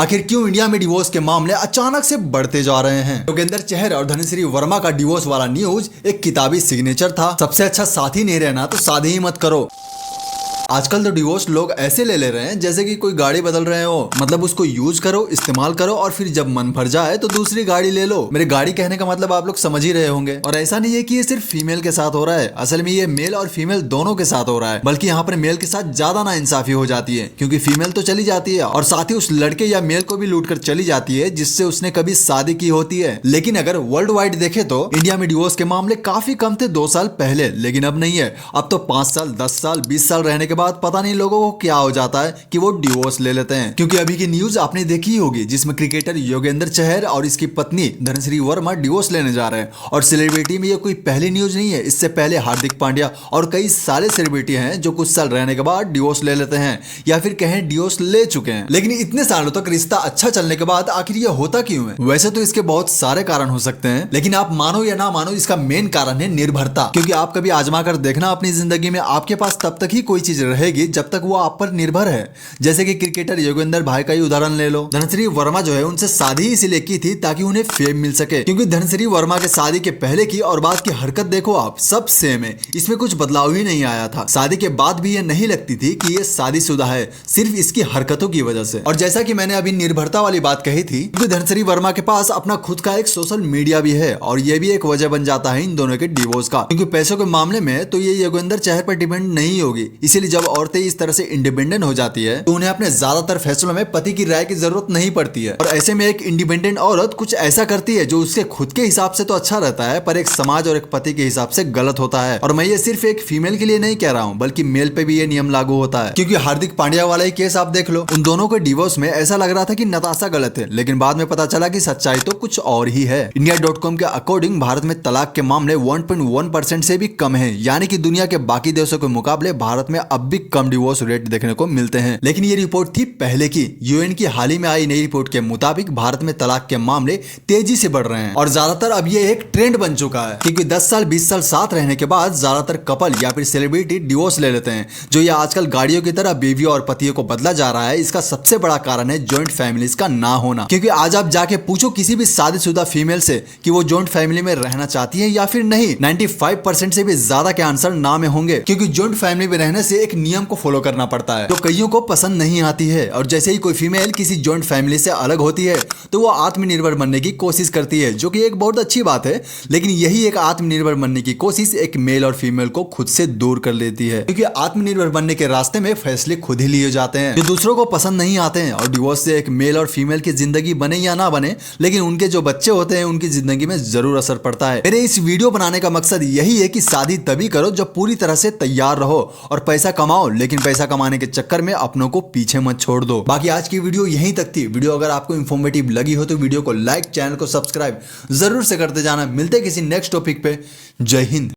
आखिर क्यों इंडिया में डिवोर्स के मामले अचानक से बढ़ते जा रहे हैं? योगेंद्र चहर और धनश्री वर्मा का डिवोर्स वाला न्यूज एक किताबी सिग्नेचर था। सबसे अच्छा साथी नहीं रहना तो शादी ही मत करो। आजकल तो डिवोर्स लोग ऐसे ले रहे हैं जैसे कि कोई गाड़ी बदल रहे हो, मतलब उसको यूज करो, इस्तेमाल करो और फिर जब मन भर जाए तो दूसरी गाड़ी ले लो। मेरे गाड़ी कहने का मतलब आप लोग समझ ही रहे होंगे। और ऐसा नहीं है कि ये सिर्फ फीमेल के साथ हो रहा है, असल में ये मेल और फीमेल दोनों के साथ हो रहा है। बल्कि यहाँ पर मेल के साथ ज्यादा नाइंसाफी हो जाती है, क्योंकि फीमेल तो चली जाती है और साथ ही उस लड़के या मेल को भी लूट कर चली जाती है जिससे उसने कभी शादी की होती है। लेकिन अगर वर्ल्ड वाइड देखे तो इंडिया में डिवोर्स के मामले काफी कम थे 2 साल पहले, लेकिन अब नहीं है। अब तो 5 साल, 10 साल, 20 साल रहने के बाद पता नहीं लोगों को क्या हो जाता है कि वो डिवोर्स ले लेते हैं। क्योंकि अभी की न्यूज आपने देखी होगी जिसमें क्रिकेटर योगेंद्र चहर और इसकी पत्नी धनश्री वर्मा डिवोर्स लेने जा रहे हैं। और सेलिब्रिटी में ये कोई पहली न्यूज नहीं है, इससे पहले हार्दिक पांड्या और कई सारे सेलिब्रिटी हैं जो कुछ साल रहने के बाद डिवोर्स ले लेते हैं या फिर कहें डिवोर्स ले चुके हैं। लेकिन इतने सालों तक रिश्ता अच्छा चलने के बाद आखिर ये होता क्यों है? वैसे तो इसके बहुत सारे कारण हो सकते हैं, लेकिन आप मानो या ना मानो इसका मेन कारण है निर्भरता। क्योंकि आप कभी आजमा कर देखना अपनी जिंदगी में, आपके पास तब तक ही कोई चीज रहेगी जब तक वो आप पर निर्भर है। जैसे कि क्रिकेटर योगेंद्र भाई का ही उदाहरण ले लो। धनश्री वर्मा जो है उनसे शादी इसीलिए की थी ताकि उन्हें फेम मिल सके, क्योंकि धनश्री वर्मा के शादी के पहले की और बाद की हरकत देखो आप, सब सेम है, इसमें कुछ बदलाव ही नहीं आया था। शादी के बाद भी ये नहीं लगती थी कि ये शादीशुदा है, सिर्फ इसकी हरकतों की वजह से। और जैसा कि मैंने अभी निर्भरता वाली बात कही थी, क्योंकि धनश्री वर्मा के पास अपना खुद का एक सोशल मीडिया भी है और ये भी एक वजह बन जाता है इन दोनों के डिवोर्स का। क्योंकि पैसों के मामले में तो ये योगेंद्र चहर पर डिपेंड नहीं होगी, इसीलिए जब औरतें इस तरह से इंडिपेंडेंट हो जाती है तो उन्हें अपने ज्यादातर फैसलों में पति की राय की जरूरत नहीं पड़ती है। और ऐसे में एक इंडिपेंडेंट औरत कुछ ऐसा करती है जो उसके खुद के हिसाब से तो अच्छा रहता है, पर एक समाज और एक पति के हिसाब से गलत होता है। और मैं ये सिर्फ एक फीमेल के लिए नहीं कह रहा हूँ, बल्कि मेल पे भी ये नियम लागू होता है। क्योंकि हार्दिक पांड्या वाला ही केस आप देख लो, उन दोनों के डिवोर्स में ऐसा लग रहा था कि नताशा गलत है, लेकिन बाद में पता चला कि सच्चाई तो कुछ और ही है। India.com के अकॉर्डिंग भारत में तलाक के मामले 1.1% से भी कम है, यानी कि दुनिया के बाकी देशों के मुकाबले भारत में अब भी कम डिवोर्स रेट देखने को मिलते हैं। लेकिन ये रिपोर्ट थी पहले की। यूएन की हाल ही में आई नई रिपोर्ट के मुताबिक भारत में तलाक के मामले तेजी से बढ़ रहे हैं और ज्यादातर अब ये एक ट्रेंड बन चुका है। क्योंकि 10 साल 20 साल साथ रहने के बाद ज्यादातर कपल या फिर सेलिब्रिटी डिवोर्स ले लेते हैं, जो ये आजकल गाड़ियों की तरह बीवियों और पतियों को बदला जा रहा है। इसका सबसे बड़ा कारण है जॉइंट फैमिलीज का ना होना। क्योंकि आज आप जाके पूछो किसी भी शादीशुदा फीमेल से कि वो जॉइंट फैमिली में रहना चाहती है या फिर नहीं, 95% से भी ज्यादा के आंसर ना में होंगे। क्योंकि जॉइंट फैमिली में रहने से एक नियम को फॉलो करना पड़ता है जो कईयों को पसंद नहीं आती है। और जैसे ही कोई फीमेल किसी जॉइंट फैमिली से अलग होती है तो वो आत्मनिर्भर बनने की कोशिश करती है, जो कि एक बहुत अच्छी बात है। लेकिन यही एक आत्मनिर्भर बनने की कोशिश एक मेल और फीमेल को खुद से दूर कर लेती है। क्योंकि आत्मनिर्भर बनने के रास्ते में फैसले खुद ही लिए जाते हैं जो दूसरों को पसंद नहीं आते हैं। और डिवोर्स से एक मेल और फीमेल की जिंदगी बने या ना बने, लेकिन उनके जो बच्चे होते हैं उनकी जिंदगी में जरूर असर पड़ता है। मेरे इस वीडियो बनाने का मकसद यही है कि शादी तभी करो जब पूरी तरह से तैयार रहो और पैसा कमाओ, लेकिन पैसा कमाने के चक्कर में अपनों को पीछे मत छोड़ दो। बाकी आज की वीडियो यहीं तक थी। वीडियो अगर आपको इंफॉर्मेटिव लगी हो तो वीडियो को लाइक, चैनल को सब्सक्राइब जरूर से करते जाना। मिलते किसी नेक्स्ट टॉपिक पे। जय हिंद।